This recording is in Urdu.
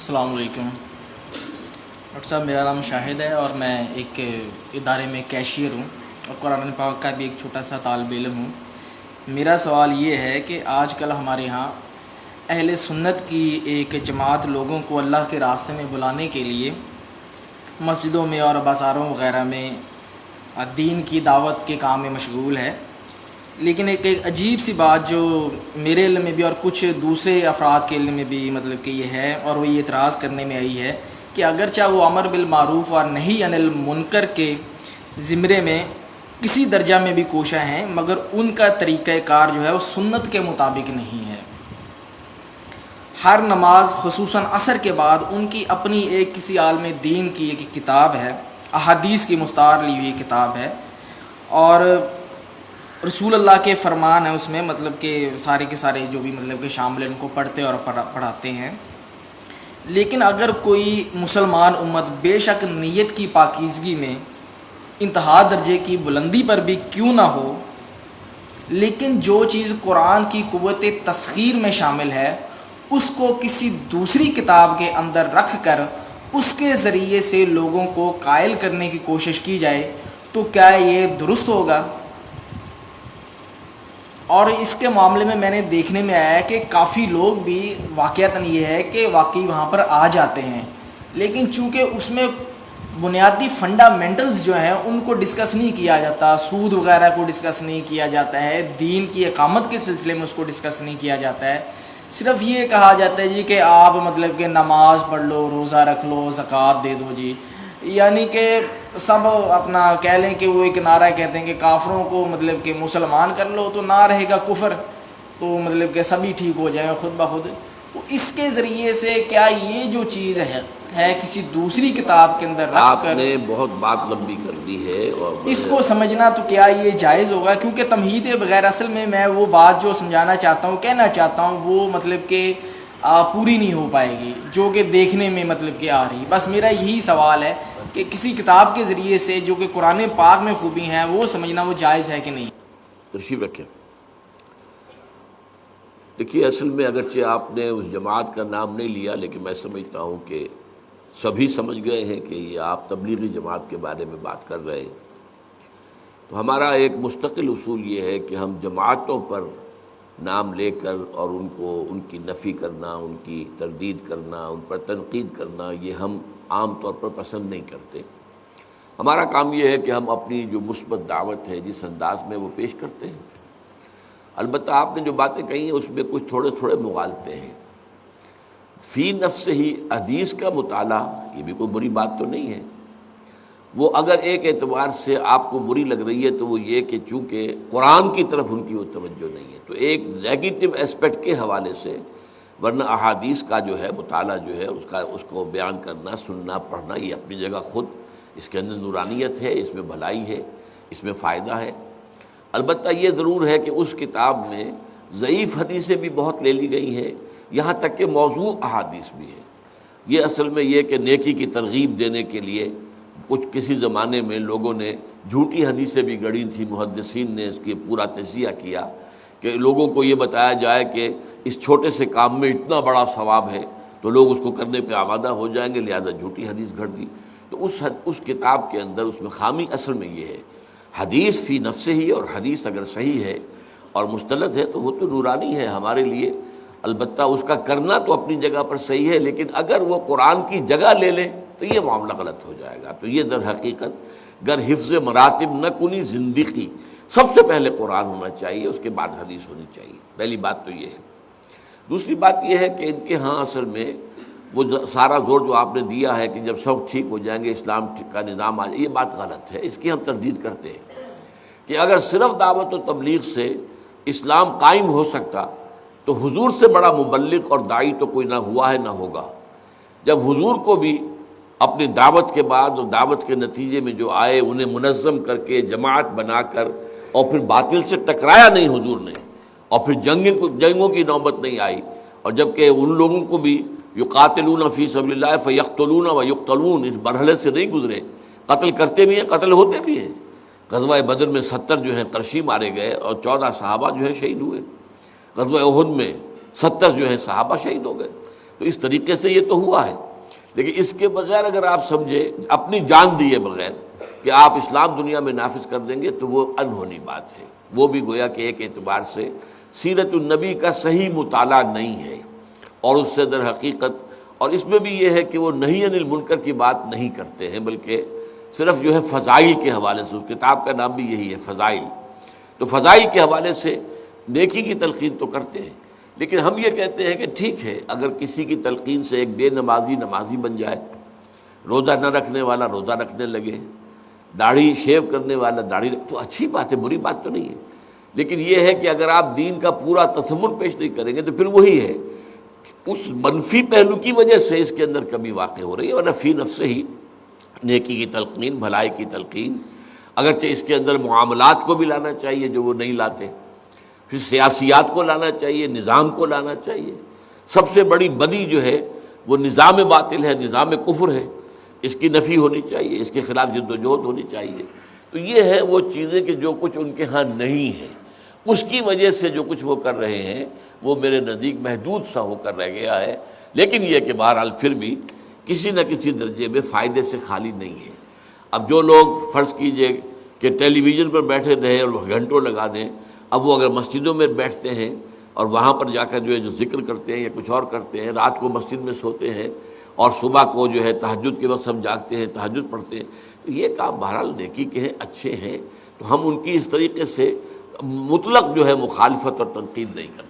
السلام علیکم ڈاکٹر صاحب، میرا نام شاہد ہے اور میں ایک ادارے میں کیشیئر ہوں اور قرآن پاک کا بھی ایک چھوٹا سا طالب علم ہوں۔ میرا سوال یہ ہے کہ آج کل ہمارے ہاں اہل سنت کی ایک جماعت لوگوں کو اللہ کے راستے میں بلانے کے لیے مسجدوں میں اور بازاروں وغیرہ میں دین کی دعوت کے کام میں مشغول ہے، لیکن ایک عجیب سی بات جو میرے علم میں بھی اور کچھ دوسرے افراد کے علم میں بھی مطلب کہ یہ ہے، اور وہ یہ اعتراض کرنے میں آئی ہے کہ اگرچہ وہ امر بالمعروف اور نہی عن المنکر کے زمرے میں کسی درجہ میں بھی کوشاں ہیں، مگر ان کا طریقہ کار جو ہے وہ سنت کے مطابق نہیں ہے۔ ہر نماز خصوصاً عصر کے بعد ان کی اپنی ایک کسی عالم دین کی ایک کتاب ہے، احادیث کی مستعار لی ہوئی کتاب ہے، اور رسول اللہ کے فرمان ہیں اس میں، مطلب کہ سارے کے سارے جو بھی مطلب کہ شامل ان کو پڑھتے اور پڑھاتے ہیں۔ لیکن اگر کوئی مسلمان امت بے شک نیت کی پاکیزگی میں انتہا درجے کی بلندی پر بھی کیوں نہ ہو، لیکن جو چیز قرآن کی قوت تسخیر میں شامل ہے اس کو کسی دوسری کتاب کے اندر رکھ کر اس کے ذریعے سے لوگوں کو قائل کرنے کی کوشش کی جائے، تو کیا یہ درست ہوگا؟ اور اس کے معاملے میں نے دیکھنے میں آیا ہے کہ کافی لوگ بھی واقعتاً یہ ہے کہ واقعی وہاں پر آ جاتے ہیں، لیکن چونکہ اس میں بنیادی فنڈامنٹلز جو ہیں ان کو ڈسکس نہیں کیا جاتا، سود وغیرہ کو ڈسکس نہیں کیا جاتا ہے، دین کی اقامت کے سلسلے میں اس کو ڈسکس نہیں کیا جاتا ہے۔ صرف یہ کہا جاتا ہے جی کہ آپ مطلب کہ نماز پڑھ لو، روزہ رکھ لو، زکوٰۃ دے دو جی، یعنی کہ سب اپنا کہہ لیں کہ وہ ایک نعرہ کہتے ہیں کہ کافروں کو مطلب کہ مسلمان کر لو تو نہ رہے گا کفر، تو مطلب کہ سبھی ٹھیک ہو جائیں خود بخود۔ تو اس کے ذریعے سے کیا یہ جو چیز ہے کسی دوسری کتاب کے اندر رکھ آپ کر نے بہت بات لمبی کر دی ہے، اور اس کو سمجھنا، تو کیا یہ جائز ہوگا؟ کیونکہ تمہید بغیر اصل میں وہ بات جو سمجھانا چاہتا ہوں، کہنا چاہتا ہوں، وہ مطلب کہ پوری نہیں ہو پائے گی جو کہ دیکھنے میں مطلب کہ آ رہی۔ بس میرا یہی سوال ہے کہ کسی کتاب کے ذریعے سے جو کہ قرآن پاک میں خوبی ہیں وہ سمجھنا وہ جائز ہے کہ نہیں؟ تشریف رکھیں۔ دیکھیے، اصل میں اگرچہ آپ نے اس جماعت کا نام نہیں لیا، لیکن میں سمجھتا ہوں کہ سبھی سمجھ گئے ہیں کہ یہ آپ تبلیغی جماعت کے بارے میں بات کر رہے ہیں۔ تو ہمارا ایک مستقل اصول یہ ہے کہ ہم جماعتوں پر نام لے کر اور ان کی نفی کرنا، ان کی تردید کرنا، ان پر تنقید کرنا، یہ ہم عام طور پر پسند نہیں کرتے۔ ہمارا کام یہ ہے کہ ہم اپنی جو مثبت دعوت ہے جس انداز میں وہ پیش کرتے ہیں۔ البتہ آپ نے جو باتیں کہی ہیں اس میں کچھ تھوڑے مغالطے ہیں۔ فی نفس ہی حدیث کا مطالعہ یہ بھی کوئی بری بات تو نہیں ہے۔ وہ اگر ایک اعتبار سے آپ کو بری لگ رہی ہے تو وہ یہ کہ چونکہ قرآن کی طرف ان کی وہ توجہ نہیں ہے، تو ایک نیگیٹو اسپیکٹ کے حوالے سے، ورنہ احادیث کا جو ہے مطالعہ جو ہے اس کو بیان کرنا، سننا، پڑھنا، یہ اپنی جگہ خود اس کے اندر نورانیت ہے، اس میں بھلائی ہے، اس میں فائدہ ہے۔ البتہ یہ ضرور ہے کہ اس کتاب میں ضعیف حدیثیں بھی بہت لے لی گئی ہیں، یہاں تک کہ موضوع احادیث بھی ہے۔ یہ اصل میں یہ کہ نیکی کی ترغیب دینے کے لیے کسی زمانے میں لوگوں نے جھوٹی حدیثیں بھی گڑھی تھیں، محدثین نے اس کی پورا تجزیہ کیا کہ لوگوں کو یہ بتایا جائے کہ اس چھوٹے سے کام میں اتنا بڑا ثواب ہے تو لوگ اس کو کرنے پہ آمادہ ہو جائیں گے، لہذا جھوٹی حدیث گھڑ دی۔ تو اس کتاب کے اندر اس میں خامی اصل میں یہ ہے، حدیث فی نفسہ ہی، اور حدیث اگر صحیح ہے اور مستند ہے تو وہ تو نورانی ہے ہمارے لیے۔ البتہ اس کا کرنا تو اپنی جگہ پر صحیح ہے، لیکن اگر وہ قرآن کی جگہ لے لے تو یہ معاملہ غلط ہو جائے گا۔ تو یہ در حقیقت گر حفظ مراتب نہ کنی زندگی، سب سے پہلے قرآن ہونا چاہیے، اس کے بعد حدیث ہونی چاہیے۔ پہلی بات تو یہ ہے۔ دوسری بات یہ ہے کہ ان کے ہاں اصل میں وہ سارا زور جو آپ نے دیا ہے کہ جب سب ٹھیک ہو جائیں گے اسلام کا نظام آ جائے، یہ بات غلط ہے، اس کی ہم تردید کرتے ہیں کہ اگر صرف دعوت و تبلیغ سے اسلام قائم ہو سکتا تو حضور سے بڑا مبلغ اور داعی تو کوئی نہ ہوا ہے نہ ہوگا۔ جب حضور کو بھی اپنی دعوت کے بعد اور دعوت کے نتیجے میں جو آئے انہیں منظم کر کے جماعت بنا کر اور پھر باطل سے ٹکرایا نہیں حضور نے، اور پھر جنگوں کی نوبت نہیں آئی، اور جبکہ ان لوگوں کو بھی یقاتلون فی سبیل اللہ فیقتلون ویقتلون اس مرحلے سے نہیں گزرے، قتل کرتے بھی ہیں، قتل ہوتے بھی ہیں۔ غزوہ بدر میں 70 جو ہیں قرشی مارے گئے اور 14 صحابہ جو ہیں شہید ہوئے۔ غزوہ احد میں 70 جو ہیں صحابہ شہید ہو گئے۔ تو اس طریقے سے یہ تو ہوا ہے، لیکن اس کے بغیر اگر آپ سمجھے اپنی جان دیے بغیر کہ آپ اسلام دنیا میں نافذ کر دیں گے تو وہ انہونی بات ہے۔ وہ بھی گویا کہ ایک اعتبار سے سیرت النبی کا صحیح مطالعہ نہیں ہے، اور اس سے در حقیقت، اور اس میں بھی یہ ہے کہ وہ نہی عن المنکر کی بات نہیں کرتے ہیں، بلکہ صرف جو ہے فضائل کے حوالے سے، اس کتاب کا نام بھی یہی ہے، فضائل، تو فضائل کے حوالے سے نیکی کی تلقین تو کرتے ہیں، لیکن ہم یہ کہتے ہیں کہ ٹھیک ہے اگر کسی کی تلقین سے ایک بے نمازی نمازی بن جائے، روزہ نہ رکھنے والا روزہ رکھنے لگے، داڑھی شیو کرنے والا داڑھی، تو اچھی بات ہے، بری بات تو نہیں ہے، لیکن یہ ہے کہ اگر آپ دین کا پورا تصور پیش نہیں کریں گے تو پھر وہی ہے، اس منفی پہلو کی وجہ سے اس کے اندر کمی واقع ہو رہی ہے، ورنہ فی نفس ہی نیکی کی تلقین، بھلائی کی تلقین، اگرچہ اس کے اندر معاملات کو بھی لانا چاہیے جو وہ نہیں لاتے، پھر سیاسیات کو لانا چاہیے، نظام کو لانا چاہیے۔ سب سے بڑی بدی جو ہے وہ نظام باطل ہے، نظام کفر ہے، اس کی نفی ہونی چاہیے، اس کے خلاف جد و جہد ہونی چاہیے۔ تو یہ ہے وہ چیزیں کہ جو کچھ ان کے ہاں نہیں ہے، اس کی وجہ سے جو کچھ وہ کر رہے ہیں وہ میرے نزدیک محدود سا ہو کر رہ گیا ہے، لیکن یہ کہ بہرحال پھر بھی کسی نہ کسی درجے میں فائدے سے خالی نہیں ہے۔ اب جو لوگ فرض کیجئے کہ ٹیلی ویژن پر بیٹھے رہے اور گھنٹوں لگا دیں، اب وہ اگر مسجدوں میں بیٹھتے ہیں اور وہاں پر جا کر جو ہے جو ذکر کرتے ہیں یا کچھ اور کرتے ہیں، رات کو مسجد میں سوتے ہیں اور صبح کو جو ہے تہجد کے وقت سب جاگتے ہیں، تہجد پڑھتے ہیں، تو یہ کام بہرحال نیکی کے ہیں، اچھے ہیں، تو ہم ان کی اس طریقے سے مطلق جو ہے مخالفت اور تنقید نہیں کرتے۔